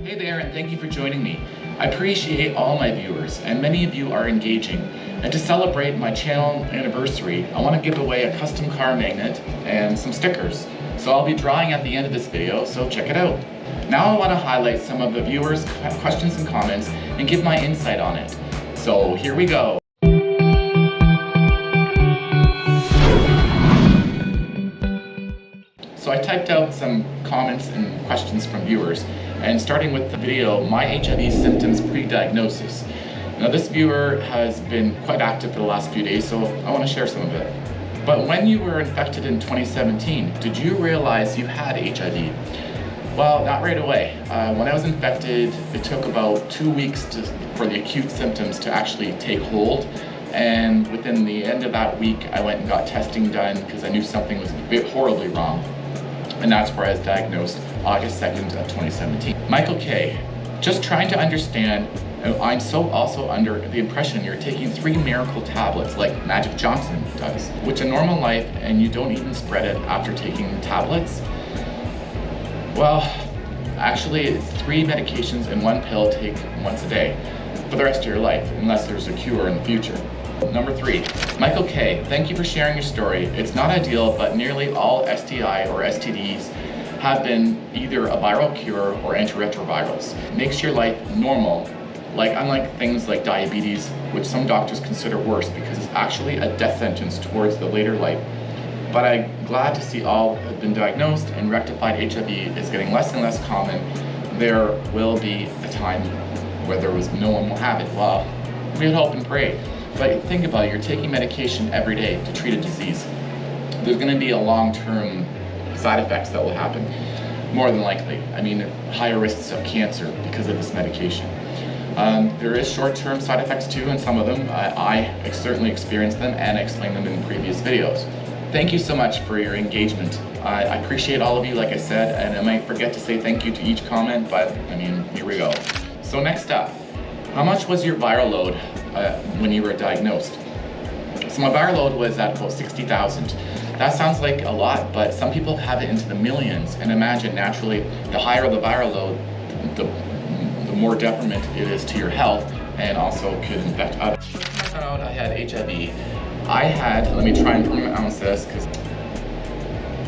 Hey there, and thank you for joining me. I appreciate all my viewers, and many of you are engaging. And to celebrate my channel anniversary, I want to give away a custom car magnet and some stickers. So I'll be drawing at the end of this video, so check it out. Now I want to highlight some of the viewers' questions and comments and give my insight on it. So here we go. So I typed out some comments and questions from viewers, and starting with the video, my HIV symptoms pre-diagnosis. Now this viewer has been quite active for the last few days, so I want to share some of it. But when you were infected in 2017, did you realize you had HIV? Well, not right away. When I was infected, it took about 2 weeks for the acute symptoms to actually take hold. And within the end of that week, I went and got testing done because I knew something was horribly wrong. And that's where I was diagnosed August 2nd of 2017. Michael K, just trying to understand, I'm so also under the impression you're taking 3 miracle tablets like Magic Johnson does, which a normal life and you don't even spread it after taking tablets. Well, actually it's 3 medications and 1 pill take once a day for the rest of your life, unless there's a cure in the future. Number 3, Michael K, thank you for sharing your story. It's not ideal, but nearly all STI or STDs have been either a viral cure or antiretrovirals. Makes your life normal, unlike things like diabetes, which some doctors consider worse because it's actually a death sentence towards the later life. But I'm glad to see all have been diagnosed and rectified HIV is getting less and less common. There will be a time where no one will have it. Well, we would hope and pray. But think about it, you're taking medication every day to treat a disease. There's going to be a long-term side effects that will happen, more than likely. I mean, higher risks of cancer because of this medication. There is short-term side effects too, and some of them, I certainly experienced them and explained them in previous videos. Thank you so much for your engagement. I appreciate all of you, like I said, and I might forget to say thank you to each comment, but I mean, here we go. So next up, how much was your viral load when you were diagnosed? So my viral load was at about 60,000. That sounds like a lot, but some people have it into the millions. And imagine, naturally, the higher the viral load, the more detriment it is to your health, and also could infect others. When I found out I had HIV, I had, let me try and pronounce this, because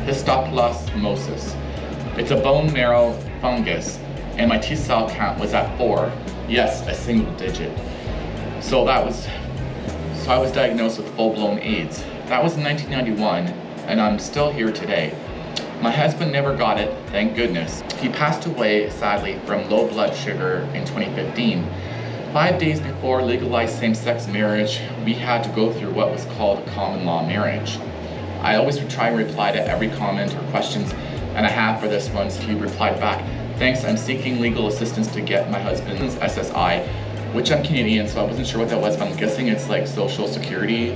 histoplasmosis. It's a bone marrow fungus, and my T cell count was at 4. Yes, a single digit. So I was diagnosed with full-blown AIDS. That was in 1991, and I'm still here today. My husband never got it, thank goodness. He passed away, sadly, from low blood sugar in 2015. 5 days before legalized same-sex marriage, we had to go through what was called a common law marriage. I always would try and reply to every comment or questions, and I have for this one, so he replied back, thanks, I'm seeking legal assistance to get my husband's SSI, which I'm Canadian, so I wasn't sure what that was, but I'm guessing it's like social security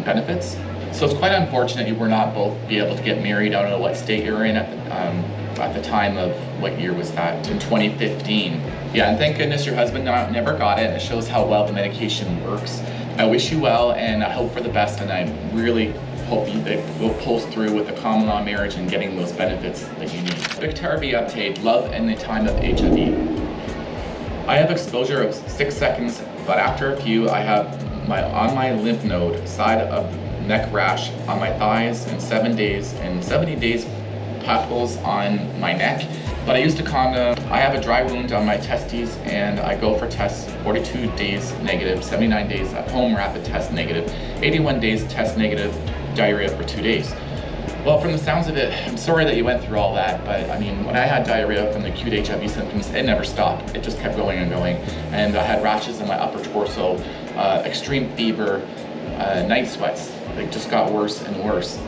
benefits. So it's quite unfortunate you were not both be able to get married. I don't know what state you're in at the time of, what year was that? In 2015. Yeah, and thank goodness your husband never got it. It shows how well the medication works. I wish you well, and I hope for the best, and I really hope you will pull through with the common law marriage and getting those benefits that you need. Victor B. update, love in the time of HIV. I have exposure of 6 seconds, but after a few, I have on my lymph node side of neck rash on my thighs in 7 days, and 70 days papules on my neck. But I used a condom. I have a dry wound on my testes, and I go for tests 42 days negative, 79 days at home rapid test negative, 81 days test negative, diarrhea for 2 days. Well, from the sounds of it, I'm sorry that you went through all that, but I mean, when I had diarrhea from the acute HIV symptoms, it never stopped. It just kept going and going. And I had rashes in my upper torso, extreme fever, night sweats. It just got worse and worse.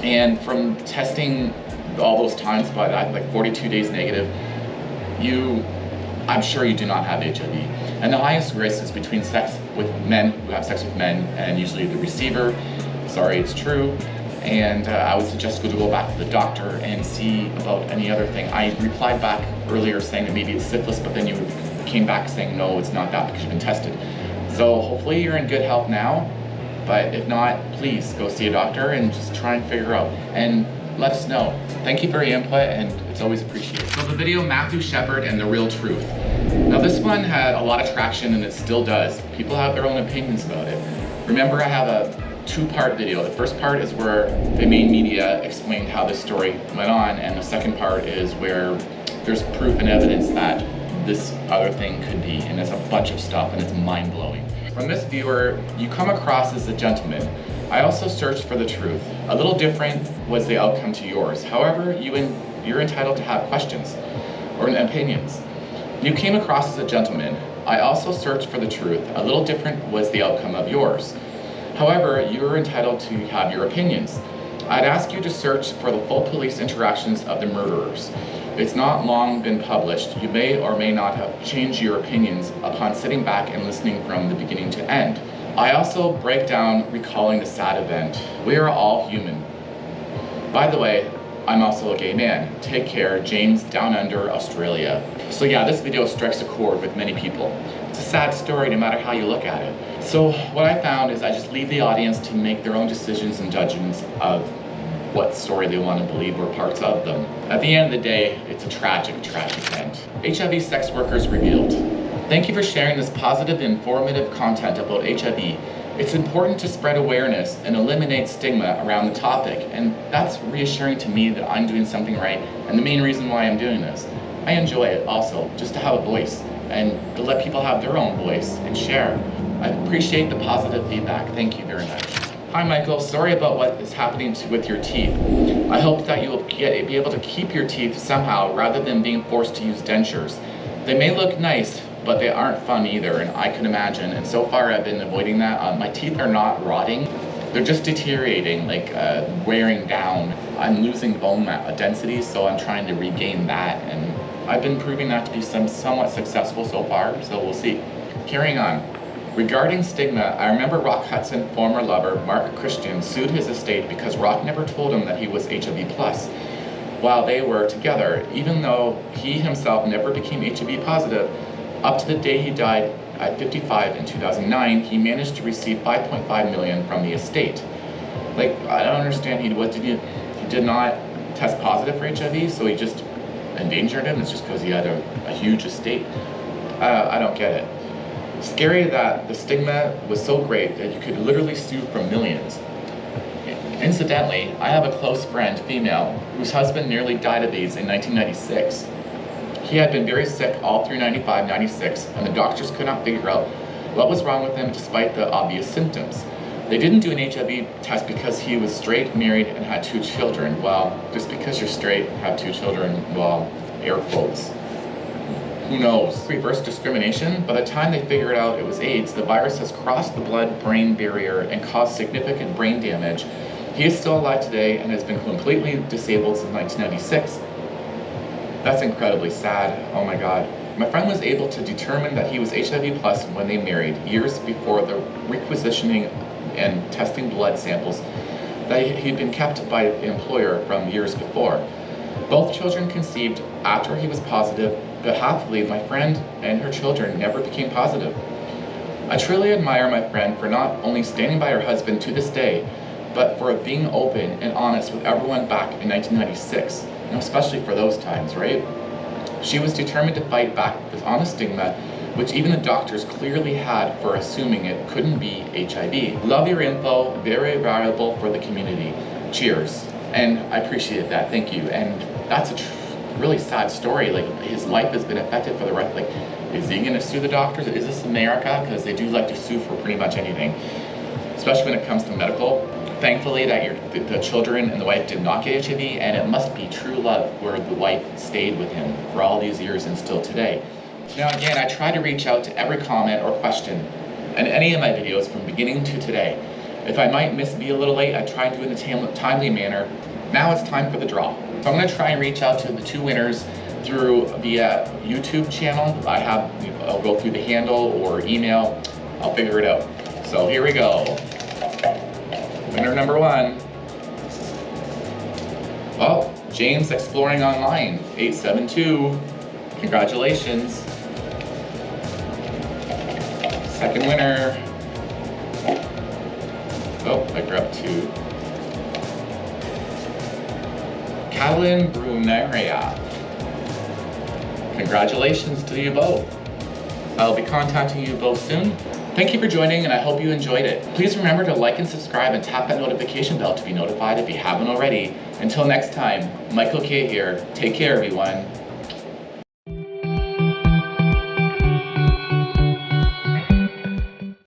And from testing all those times, but like 42 days negative, I'm sure you do not have HIV. And the highest risk is between sex with men who have sex with men, and usually the receiver. Sorry, it's true. And I would suggest to go back to the doctor and see about any other thing. I replied back earlier saying that maybe it's syphilis, but then you came back saying no, it's not that because you've been tested. So hopefully you're in good health now, but if not, please go see a doctor and just try and figure out. And let us know. Thank you for your input, and it's always appreciated. So the video, Matthew Shepard and the Real Truth. Now this one had a lot of traction, and it still does. People have their own opinions about it. Remember, I have a two-part video. The first part is where the main media explained how this story went on, and the second part is where there's proof and evidence that this other thing could be, and it's a bunch of stuff, and it's mind-blowing. From this viewer, you come across as a gentleman. I also searched for the truth. A little different was the outcome to yours. However, you're entitled to have questions or opinions. You came across as a gentleman. I also searched for the truth. A little different was the outcome of yours. However, you're entitled to have your opinions. I'd ask you to search for the full police interactions of the murderers. It's not long been published. You may or may not have changed your opinions upon sitting back and listening from the beginning to end. I also break down recalling the sad event. We are all human. By the way, I'm also a gay man. Take care, James, down under Australia. So yeah, this video strikes a chord with many people. It's a sad story no matter how you look at it. So what I found is I just leave the audience to make their own decisions and judgments of what story they want to believe or parts of them. At the end of the day, it's a tragic, tragic end. HIV Sex Workers revealed. Thank you for sharing this positive, informative content about HIV. It's important to spread awareness and eliminate stigma around the topic, and that's reassuring to me that I'm doing something right, and the main reason why I'm doing this. I enjoy it also, just to have a voice, and to let people have their own voice and share. I appreciate the positive feedback. Thank you very much. Hi Michael, sorry about what is happening with your teeth. I hope that you'll be able to keep your teeth somehow rather than being forced to use dentures. They may look nice, but they aren't fun either, and I can imagine, and so far I've been avoiding that. My teeth are not rotting, they're just deteriorating, like wearing down. I'm losing bone density, so I'm trying to regain that, and I've been proving that to be somewhat successful so far, so we'll see. Carrying on. Regarding stigma, I remember Rock Hudson's former lover, Mark Christian, sued his estate because Rock never told him that he was HIV+. While they were together, even though he himself never became HIV positive, up to the day he died at 55 in 2009, he managed to receive $5.5 million from the estate. Like, I don't understand, he did not test positive for HIV, so he just endangered him. It's just because he had a huge estate. I don't get it. Scary that the stigma was so great that you could literally sue for millions. Incidentally, I have a close friend, female, whose husband nearly died of AIDS in 1996. He had been very sick all through 95, 96, and the doctors could not figure out what was wrong with him despite the obvious symptoms. They didn't do an HIV test because he was straight, married, and had 2 children. Well, just because you're straight, have 2 children, well, air quotes. Who knows? Reverse discrimination. By the time they figured out it was AIDS, the virus has crossed the blood-brain barrier and caused significant brain damage. He is still alive today and has been completely disabled since 1996. That's incredibly sad. Oh my God. My friend was able to determine that he was HIV plus when they married, years before the requisitioning and testing blood samples that he'd been kept by the employer from years before. Both children conceived after he was positive, but happily my friend and her children never became positive. I truly admire my friend for not only standing by her husband to this day, but for being open and honest with everyone back in 1996, especially for those times, right? She was determined to fight back on the stigma, which even the doctors clearly had for assuming it couldn't be HIV. Love your info, very valuable for the community. Cheers. And I appreciate that, thank you. And that's a really sad story. Like, his life has been affected for the rest. Like, is he gonna sue the doctors? Is this America? Because they do like to sue for pretty much anything, especially when it comes to medical. Thankfully that the children and the wife did not get HIV, and it must be true love where the wife stayed with him for all these years and still today. Now again, I try to reach out to every comment or question in any of my videos from beginning to today. If I might be a little late, I try to do it in a timely manner. Now it's time for the draw. So I'm going to try and reach out to the 2 winners via YouTube channel. I'll go through the handle or email. I'll figure it out. So here we go. Winner number 1. Well, James Exploring Online, 872. Congratulations. Second winner. Oh, I grabbed 2. Catalin Bruneria. Congratulations to you both. I'll be contacting you both soon. Thank you for joining, and I hope you enjoyed it. Please remember to like and subscribe and tap that notification bell to be notified if you haven't already. Until next time, Michael K here. Take care, everyone.